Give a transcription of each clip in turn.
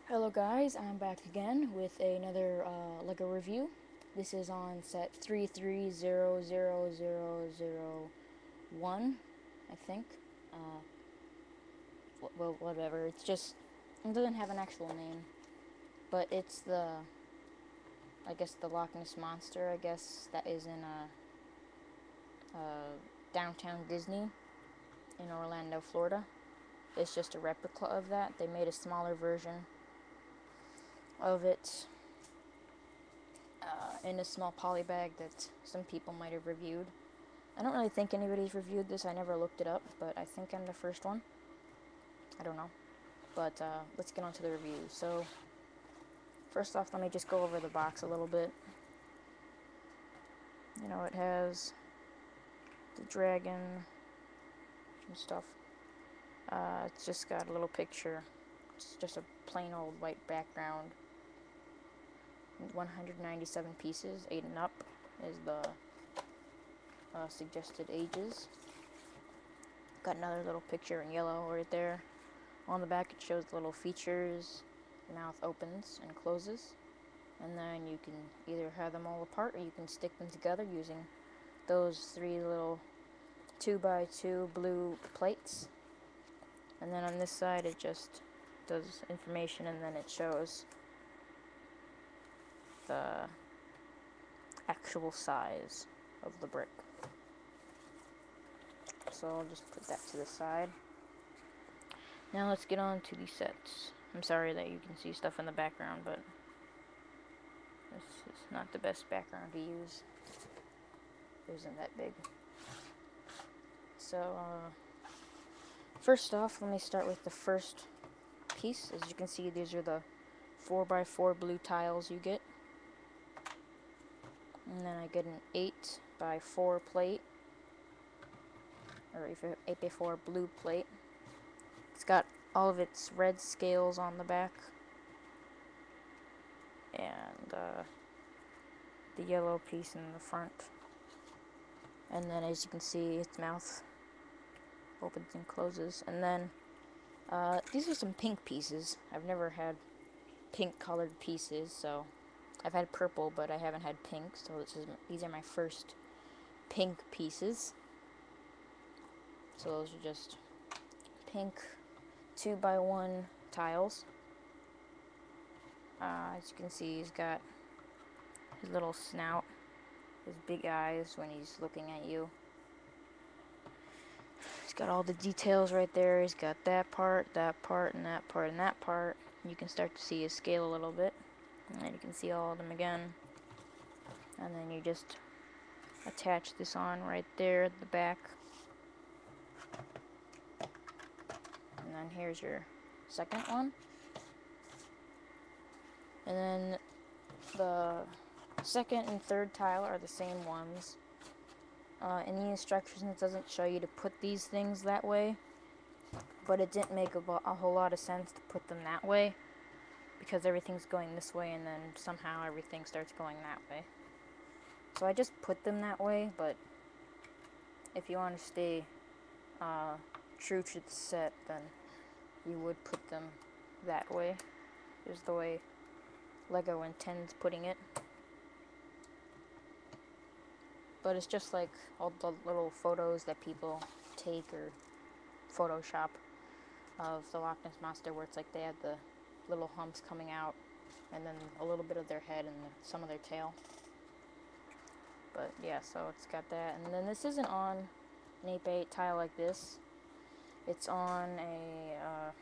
Hello guys, I'm back again with another LEGO review. This is on set 33000001, I think. Well, whatever. It doesn't have an actual name, but it's I guess the Loch Ness monster. I guess that is in downtown Disney in Orlando, Florida. It's just a replica of that. They made a smaller version of it in a small poly bag that some people might have reviewed. I don't really think anybody's reviewed this. I never looked it up, but I think I'm the first one. I don't know. But let's get on to the review. So, first off, let me just go over the box a little bit. You know, it has the dragon and stuff. It's just got a little picture. It's just a plain old white background. 197 pieces, 8 and up is the suggested ages. Got another little picture in yellow right there. On the back it shows the little features. Mouth opens and closes. And then you can either have them all apart or you can stick them together using those 3 little 2x2 blue plates. And then on this side it just does information, and then it shows the actual size of the brick. So I'll just put that to the side. Now let's get on to the sets. I'm sorry that you can see stuff in the background, but this is not the best background to use. It isn't that big. So first off, let me start with the first piece. As you can see, these are the 4x4 blue tiles you get. And then I get an 8x4 plate, or 8x4 blue plate. It's got all of its red scales on the back, and the yellow piece in the front. And then, as you can see, its mouth opens and closes. And then these are some pink pieces. I've never had pink colored pieces, so I've had purple, but I haven't had pink, so these are my first pink pieces. So those are just pink 2x1 tiles. As you can see, he's got his little snout, his big eyes when he's looking at you. He's got all the details right there. He's got that part, and that part, and that part. You can start to see his scale a little bit. And then you can see all of them again. And then you just attach this on right there at the back. And then here's your second one. And then the second and third tile are the same ones. In the instructions it doesn't show you to put these things that way, but it didn't make a whole lot of sense to put them that way, because everything's going this way and then somehow everything starts going that way. So I just put them that way, but if you want to stay true to the set, then you would put them that way. Is the way LEGO intends putting it. But it's just like all the little photos that people take or Photoshop of the Loch Ness Monster, where it's like they have the little humps coming out and then a little bit of their head and some of their tail. But yeah, so it's got that. And then this isn't on an 8x8 tile like this. It's on I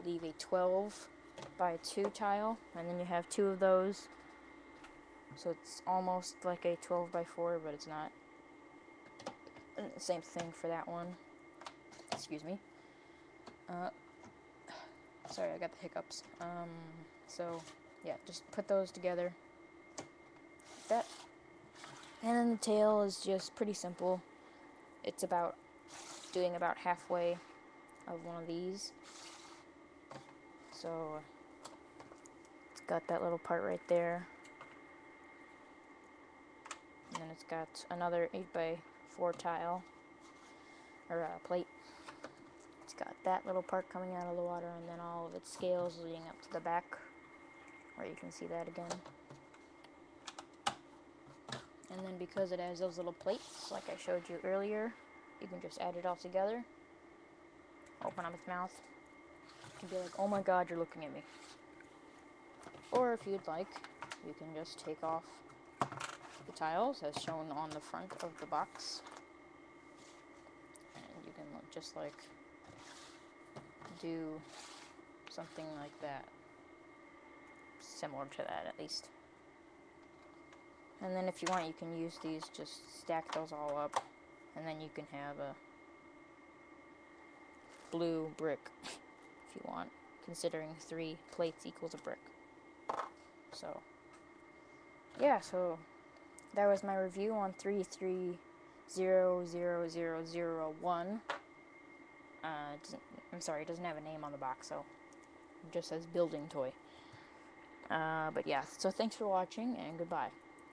believe a 12x2 tile, and then you have 2 of those. So it's almost like a 12x4, but it's not. Same thing for that one. Excuse me. Sorry, I got the hiccups. So yeah, just put those together. Like that. And then the tail is just pretty simple. It's about doing about halfway of one of these. So it's got that little part right there. And then it's got another 8x4 tile, or plate. It's got that little part coming out of the water, and then all of its scales leading up to the back, where you can see that again. And then because it has those little plates, like I showed you earlier, you can just add it all together. Open up its mouth. You can be like, oh my god, you're looking at me. Or if you'd like, you can just take off the tiles as shown on the front of the box. And you can just like do something like that. Similar to that at least. And then if you want, you can use these, just stack those all up, and then you can have a blue brick if you want, considering 3 plates equals a brick. So yeah, so that was my review on 33000001. I'm sorry, it doesn't have a name on the box, so it just says building toy. But yeah, so thanks for watching, and goodbye.